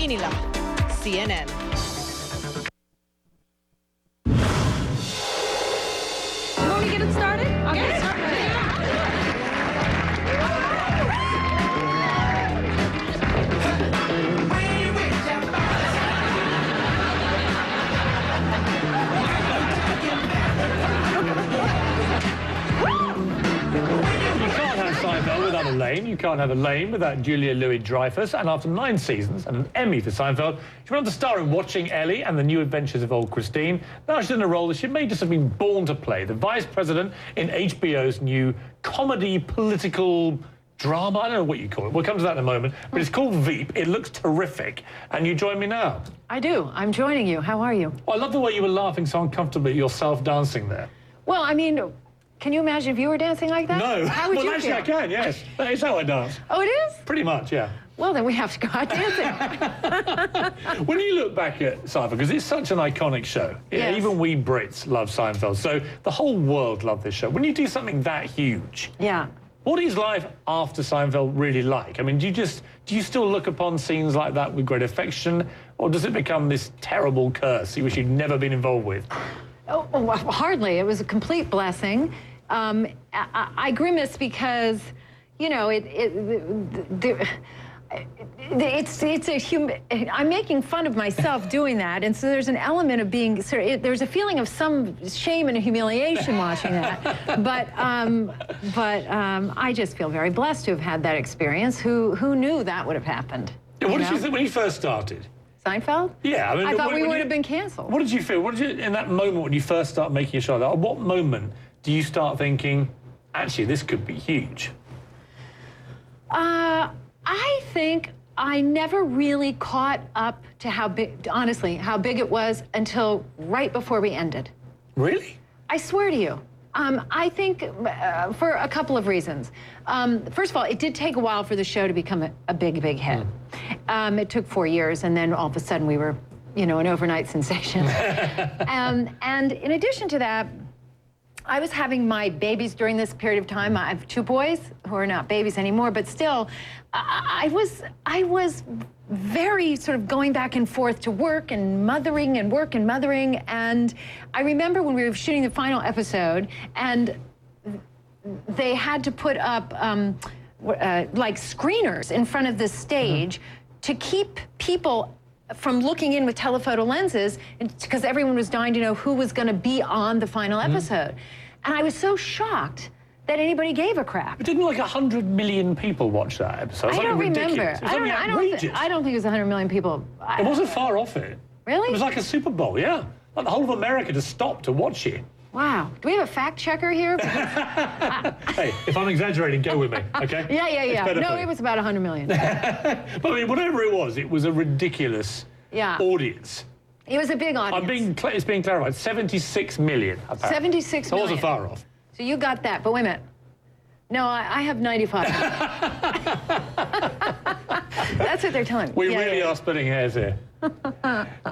Inilah, CNN. You want me to get it started? I'll get it started. Seinfeld without Elaine. You can't have Elaine without Julia Louis-Dreyfus. And after 9 seasons and an Emmy for Seinfeld, she went on to star in Watching Ellie and The New Adventures of Old Christine. Now she's in a role that she may just have been born to play, the vice president in HBO's new comedy political drama. I don't know what you call it. We'll come to that in a moment. But it's called VEEP. It looks terrific. And you join me now. I do. I'm joining you. How are you? Well, I love the way you were laughing so uncomfortably at yourself dancing there. Well, I mean, can you imagine if you were dancing like that? No. How would well, you actually, feel? I can, yes. That is how I dance. Oh, it is? Pretty much, yeah. Well, then we have to go out dancing. When you look back at Seinfeld, because it's such an iconic show, Yes. even we Brits love Seinfeld, so the whole world loved this show. When you do something that huge, Yeah. what is life after Seinfeld really like? I mean, do you still look upon scenes like that with great affection, or does it become this terrible curse you wish you'd never been involved with? Oh, well, hardly. It was a complete blessing. I grimace because, you know, I'm making fun of myself doing that, and so there's an element of being there's a feeling of some shame and humiliation watching that. But I just feel very blessed to have had that experience. Who knew that would have happened? What did you think when you first started? Seinfeld? Yeah, I mean, I thought we would have been canceled. What did you feel? What did you, in that moment when you first start making a show? At what moment do you start thinking, actually, this could be huge? I think I never really caught up to how big, honestly, how big it was until right before we ended. Really? I swear to you. I think for a couple of reasons. First of all, it did take a while for the show to become a big, big hit. It took 4 years, and then all of a sudden we were, you know, an overnight sensation. And in addition to that, I was having my babies during this period of time. I have 2 boys who are not babies anymore, but still, I was very sort of going back and forth to work and mothering and work and mothering. And I remember when we were shooting the final episode, and they had to put up like screeners in front of the stage to keep people from looking in with telephoto lenses, because everyone was dying to know who was going to be on the final episode. And I was so shocked that anybody gave a crap. But didn't like 100 million people watch that episode? I don't remember. It was outrageous. I don't think it was 100 million people. It wasn't far off it. Really? It was like a Super Bowl, yeah. Like the whole of America just stopped to watch it. Wow. Do we have a fact checker here? Hey, if I'm exaggerating, go with me, okay? Yeah. No, it was about 100 million. But I mean, whatever it was a ridiculous audience. It was a big audience. It's being clarified, 76 million, apparently. 76 million. It wasn't far off. So you got that, but wait a minute. No, I have 95. That's what they're telling me. We really are splitting hairs here.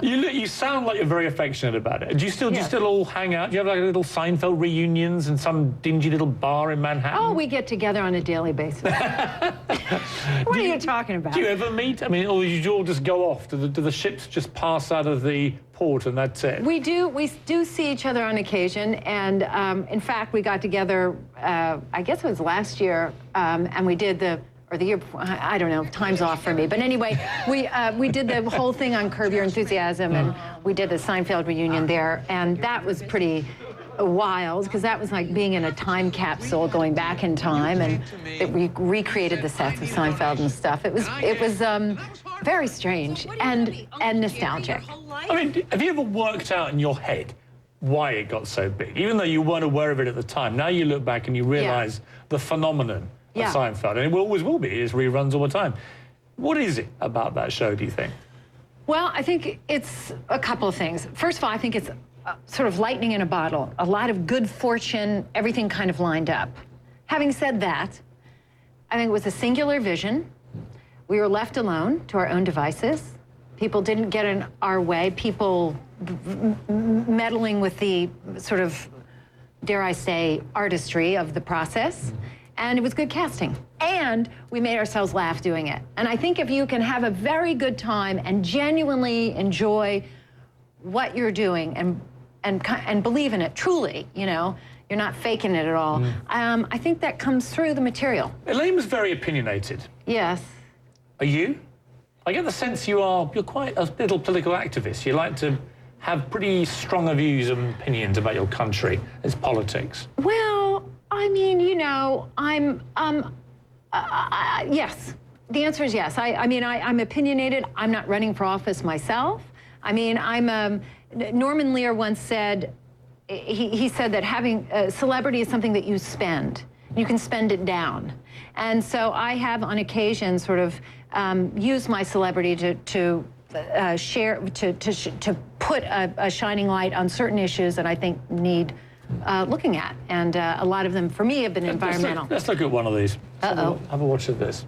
You sound like you're very affectionate about it. Do you still all hang out? Do you have like little Seinfeld reunions in some dingy little bar in Manhattan? Oh, we get together on a daily basis. What are you talking about? Do you ever meet? I mean, or do you all just go off? Do the ships just pass out of the port and that's it? We do see each other on occasion, and in fact, we got together, I guess it was last year, and we did or the year before, I don't know, time's off for me. But anyway, we did the whole thing on Curb Your Enthusiasm, and we did the Seinfeld reunion there, and that was pretty wild, because that was like being in a time capsule going back in time, and we recreated the sets of Seinfeld and stuff. It was very strange and nostalgic. I mean, have you ever worked out in your head why it got so big? Even though you weren't aware of it at the time, now you look back and you realize the phenomenon of Seinfeld, and it always will be. It's reruns all the time. What is it about that show, do you think? Well, I think it's a couple of things. First of all, I think it's sort of lightning in a bottle. A lot of good fortune, everything kind of lined up. Having said that, I think it was a singular vision. We were left alone to our own devices. People didn't get in our way. People meddling with the sort of, dare I say, artistry of the process. And it was good casting. And we made ourselves laugh doing it. And I think if you can have a very good time and genuinely enjoy what you're doing and believe in it truly, you know, you're not faking it at all. I think that comes through the material. Elaine was very opinionated. Yes. Are you? I get the sense you're quite a little political activist. You like to have pretty strong views and opinions about your country, its politics. Well, I mean, you know, yes. The answer is yes. I'm opinionated. I'm not running for office myself. I mean, Norman Lear once said, he said that having celebrity is something that you spend. You can spend it down. And so I have on occasion sort of used my celebrity to put a shining light on certain issues that I think need looking at. And a lot of them, for me, have been environmental. Let's look at one of these. Uh-oh. Have a watch of this.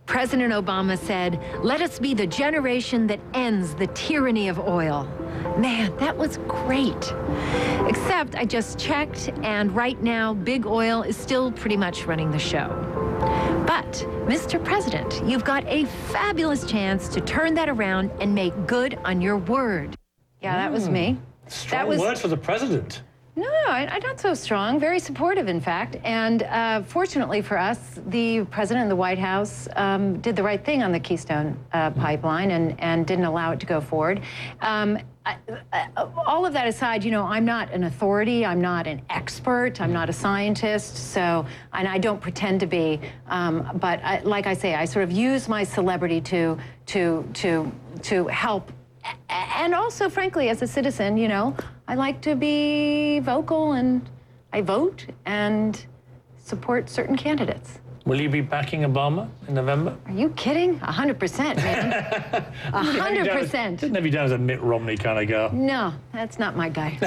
President Obama said, "Let us be the generation that ends the tyranny of oil." Man, that was great. Except I just checked, and right now, big oil is still pretty much running the show. But, Mr. President, you've got a fabulous chance to turn that around and make good on your word. Yeah, that was me. Strong words for the president. No, not so strong. Very supportive, in fact. And fortunately for us, the president and the White House did the right thing on the Keystone pipeline and didn't allow it to go forward. All of that aside, you know, I'm not an authority. I'm not an expert. I'm not a scientist. So, and I don't pretend to be. But like I say, I sort of use my celebrity to help. And also, frankly, as a citizen, you know, I like to be vocal, and I vote and support certain candidates. Will you be backing Obama in November? Are you kidding? 100%, man. 100%. Didn't have you down as a Mitt Romney kind of girl. No, that's not my guy.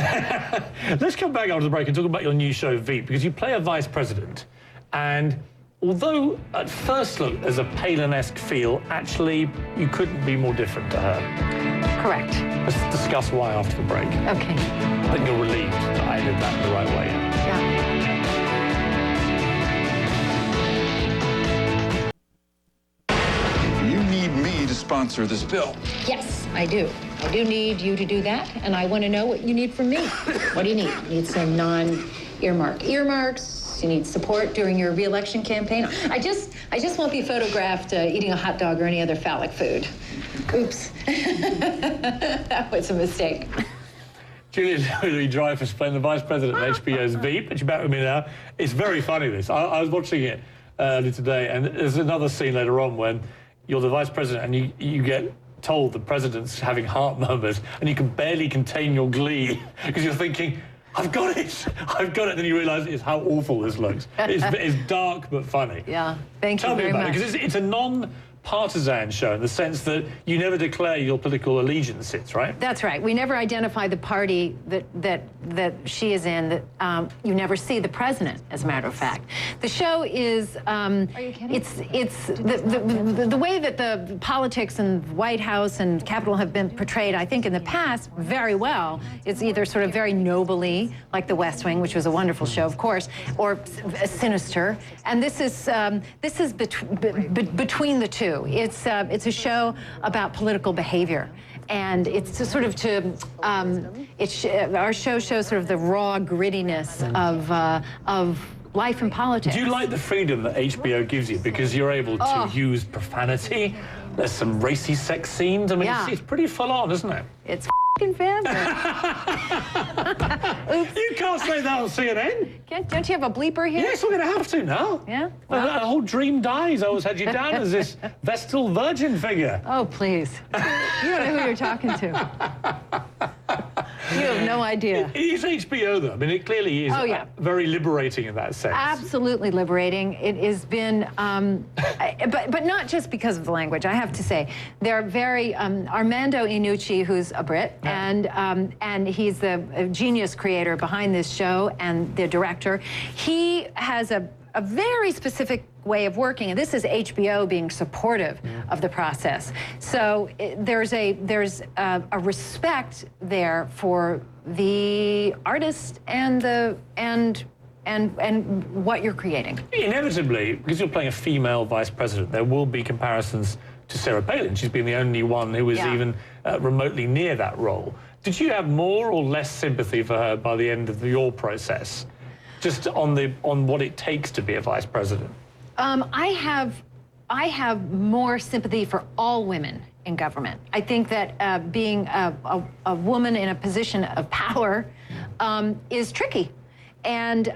Let's come back after the break and talk about your new show, VEEP, because you play a vice president. And although at first look there's a Palin-esque feel, actually you couldn't be more different to her. Correct. Let's discuss why after the break. Okay. I think you're relieved that I did that the right way. Yeah. You need me to sponsor this bill. Yes, I do. I do need you to do that, and I want to know what you need from me. What do you need? You need some earmarks. You need support during your re-election campaign. I just won't be photographed eating a hot dog or any other phallic food. Oops. That was a mistake. Julia Louis-Dreyfus playing the vice president of HBO's VEEP. She's back with me now. It's very funny, this. I was watching it earlier today, and there's another scene later on when you're the vice president and you get told the president's having heart murmurs, and you can barely contain your glee because you're thinking, I've got it. Then you realise how awful this looks. It's dark but funny. Yeah, thank you very much. Tell me about it, because it's a non-partisan show in the sense that you never declare your political allegiances, right? That's right. We never identify the party that she is in. You never see the president, as a matter of fact. The show is. Are you kidding? It's the way that the politics and White House and Capitol have been portrayed, I think, in the past very well. It's either sort of very nobly, like The West Wing, which was a wonderful show, of course, or sinister. And this is between the two. It's a show about political behavior, and it's our show shows sort of the raw grittiness of life and politics. Do you like the freedom that HBO gives you because you're able to use profanity? There's some racy sex scenes. I mean, it's pretty full on, isn't it? It's fabulous. You can't say that on CNN. Don't you have a bleeper here? Yes, we're going to have to now. Yeah? Well, the whole dream dies. I always had you down as this Vestal Virgin figure. Oh, please. You don't know who you're talking to. You have no idea. It is HBO, though. I mean, it clearly is very liberating in that sense. Absolutely liberating. It has been, but not just because of the language, I have to say. They're very, Armando Iannucci, who's a Brit, and he's the genius creator behind this show and the director. He has a very specific way of working, and this is HBO being supportive of the process. So there's a respect there for the artist and and what you're creating. Inevitably, because you're playing a female vice president, there will be comparisons to Sarah Palin. She's been the only one who was even remotely near that role. Did you have more or less sympathy for her by the end of your process, just on what it takes to be a vice president? I have more sympathy for all women in government. I think that being a woman in a position of power is tricky, and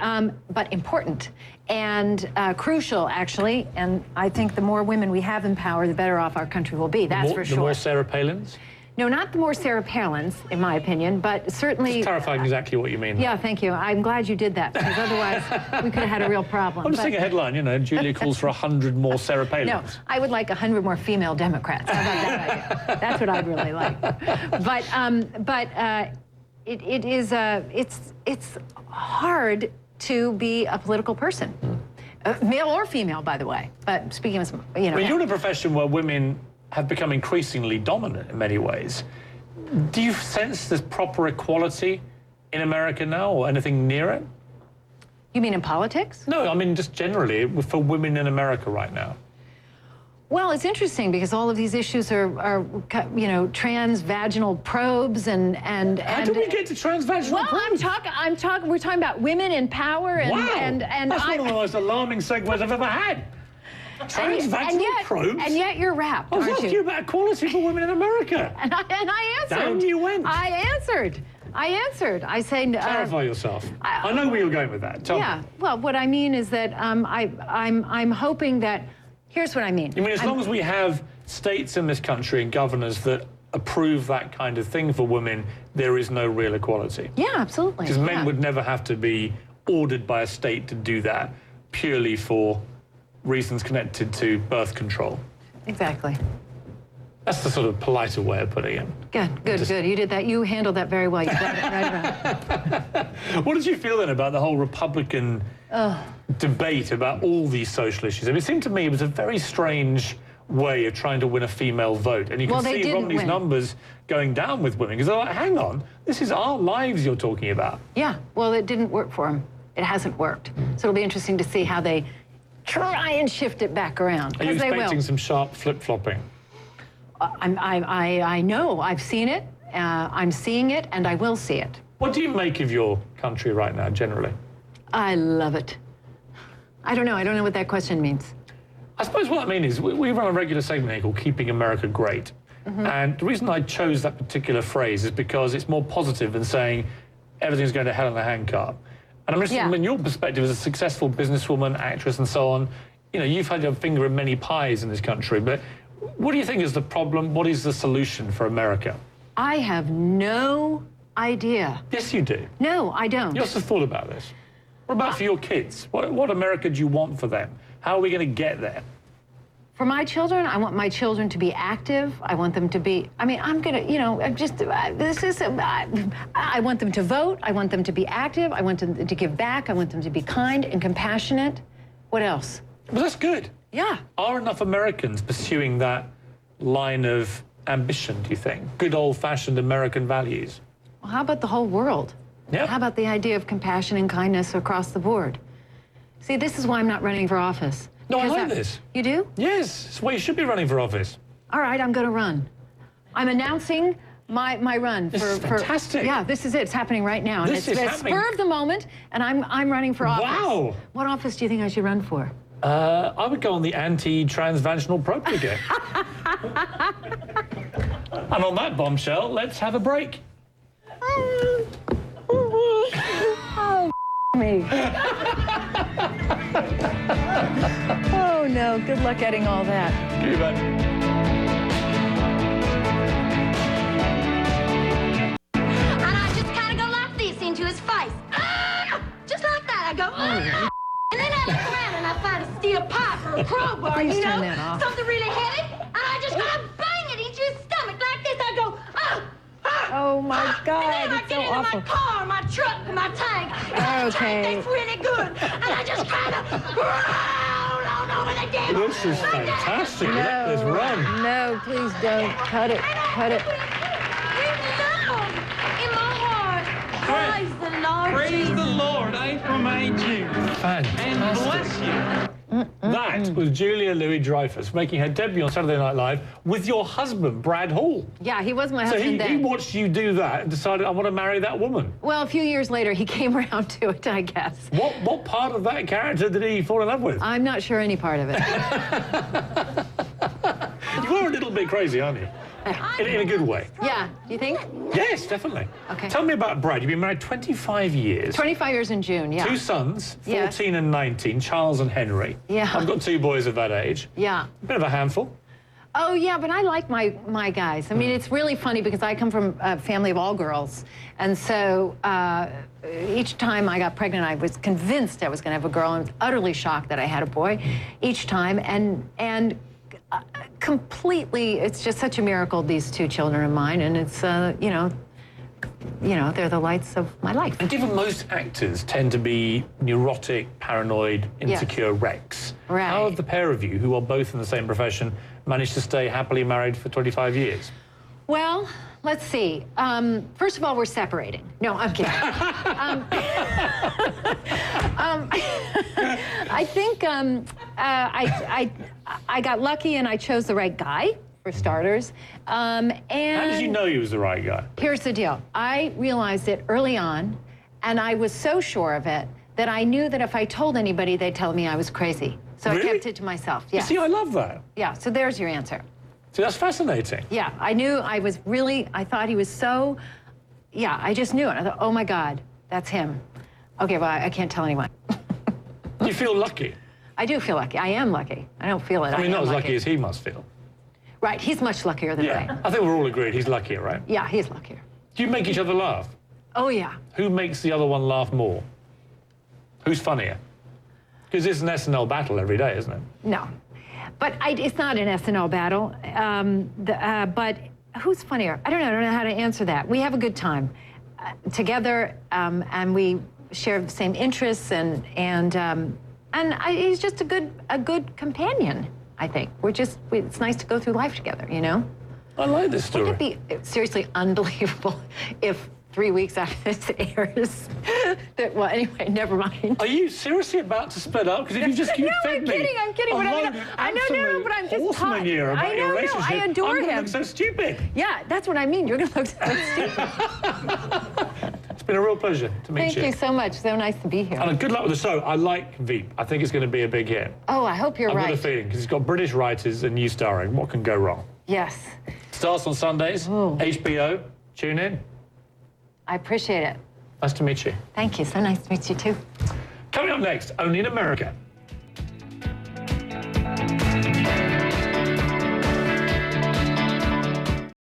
but important and crucial, actually. And I think the more women we have in power, the better off our country will be. That's for sure. The more Sarah Palins? No, not the more Sarah Palins, in my opinion, but certainly... Just clarifying exactly what you mean. Yeah, thank you. I'm glad you did that, because otherwise we could have had a real problem. I'm just seeing a headline, you know, Julia calls for 100 more Sarah Palins. No, I would like 100 more female Democrats. How about that idea? That's what I'd really like. But it's hard to be a political person, male or female, by the way. But speaking of, you know... I mean, you're in a profession where women have become increasingly dominant in many ways. Do you sense there's proper equality in America now, or anything near it? You mean in politics? No, I mean just generally for women in America right now. Well, it's interesting because all of these issues are you know, transvaginal probes and How did we get to transvaginal probes? We're talking about women in power and wow. and That's one of the most alarming segues I've ever had. Transvaginal probes? And yet you're wrapped, I was aren't asking you? about equality for women in America. And I answered. Down you went. I answered. I say... Clarify yourself. I know where you're going with that. Tell me. Well, what I mean is that I'm hoping that... Here's what I mean. You mean as long as we have states in this country and governors that approve that kind of thing for women, there is no real equality? Yeah, absolutely. Because men would never have to be ordered by a state to do that purely for reasons connected to birth control. Exactly. That's the sort of politer way of putting it. Good. You did that. You handled that very well. You got it right around. What did you feel then about the whole Republican debate about all these social issues? I mean, it seemed to me it was a very strange way of trying to win a female vote. And you can see Romney's numbers going down with women, because they're like, hang on, this is our lives you're talking about. Yeah, well, it didn't work for him. It hasn't worked. So it'll be interesting to see how they try and shift it back around. Are you expecting some sharp flip-flopping? I know. I've seen it. I'm seeing it, and I will see it. What do you make of your country right now, generally? I love it. I don't know. I don't know what that question means. I suppose what I mean is we run a regular segment here called Keeping America Great. And the reason I chose that particular phrase is because it's more positive than saying everything's going to hell in a handcart. And I'm interested in your perspective as a successful businesswoman, actress, and so on. You know, you've had your finger in many pies in this country, but what do you think is the problem? What is the solution for America? I have no idea. Yes, you do. No, I don't. You also thought about this. What about for your kids? What America do you want for them? How are we going to get there? For my children, I want my children to be active. I want them to be, I mean, I'm going to, you know, I want them to vote. I want them to be active. I want them to give back. I want them to be kind and compassionate. What else? Well, that's good. Yeah. Are enough Americans pursuing that line of ambition, do you think? Good old-fashioned American values? Well, how about the whole world? Yeah. How about the idea of compassion and kindness across the board? See, this is why I'm not running for office. No, I like this. You do? Yes, it's why you should be running for office. All right, I'm going to run. I'm announcing my run. This is fantastic. Yeah, this is it. It's happening right now. This is happening. Spur of the moment, and I'm running for office. Wow. What office do you think I should run for? I would go on the anti-transvaginal probe ticket. And on that bombshell, let's have a break. Oh, me. Oh, no. Good luck getting all that. You bet. And I just kind of go like this into his face. Just like that. I go, and then I look around and I find a steel pipe or a crowbar, Please you turn know, that off. something really heavy. And I just kind of bang it into his stomach like this. I go, Oh, my God. and then I It's get so into awful. my car, my truck, and my tank. And the tank Okay. tastes really good. And I just kind of roll on over the devil. This is fantastic. No. Let this run. No, please don't. Cut it. Cut it. You know, in my heart, Praise the Lord. Praise the Lord. April made you. Fantastic. And bless you. That was Julia Louis-Dreyfus making her debut on Saturday Night Live with your husband, Brad Hall. Yeah, he was my So husband he then. watched you do that and decided, I want to marry that woman. Well, a few years later, he came around to it, I guess. What part of that character did he fall in love with? I'm not sure any part of it. You're a little bit crazy, aren't you? In a good way. Yeah, do you think? Yes, definitely. Okay. Tell me about Brad. You've been married 25 years. 25 years in June, yeah. 2 sons, 14 Yes. and 19, Charles and Henry. Yeah. I've got 2 boys of that age. Yeah. Bit of a handful. Oh, yeah, but I like my guys. I mean, it's really funny because I come from a family of all girls. And so each time I got pregnant, I was convinced I was going to have a girl and was utterly shocked that I had a boy each time. And completely, it's just such a miracle, these 2 children of mine. And it's, you know, they're the lights of my life. And given most actors tend to be neurotic, paranoid, insecure wrecks, Right. how have the pair of you, who are both in the same profession, managed to stay happily married for 25 years? Well, let's see. First of all, we're separating. No, I'm kidding. I think I got lucky and I chose the right guy, for starters. And How did you know he was the right guy? here's the deal. I realized it early on, and I was so sure of it that I knew that if I told anybody, they'd tell me I was crazy. So Really? I kept it to myself. Yeah. See, I love that. Yeah, so there's your answer. See, that's fascinating. Yeah, I knew I thought he was so, yeah, I just knew it. I thought, oh my God, that's him. Okay, well, I can't tell anyone. You feel lucky. I do feel lucky. I am lucky. I don't feel it. I mean, am not as lucky as he must feel. Right, he's much luckier than Yeah, I. I think we're all agreed he's luckier, right? Yeah, he's luckier. Do you make each other laugh? Oh, yeah. Who makes the other one laugh more? Who's funnier? Because it's an SNL battle every day, isn't it? No. But it's not an SNL battle. But who's funnier? I don't know how to answer that. We have a good time together, and we share the same interests, and he's just a good companion, I think. It's nice to go through life together, you know? I like this story. Wouldn't it be seriously unbelievable if 3 weeks after this airs, well, anyway, never mind. Are you seriously about to split up? Because if you just No, fed I'm me kidding. a But load of I know, absolute but I'm just horse manure about I your know, relationship, I adore I'm gonna him. look so stupid. Yeah, that's what I mean. You're going to look so stupid. It's been a real pleasure to meet Thank you so much. So nice to be here. And good luck with the show. I like Veep. I think it's going to be a big hit. Oh, I hope you're I've right. got a feeling, because it's got British writers and you starring. What can go wrong? Yes, Starts on Sundays, HBO. Tune in. I appreciate it. Nice to meet you. Thank you. So nice to meet you, too. Coming up next, only in America.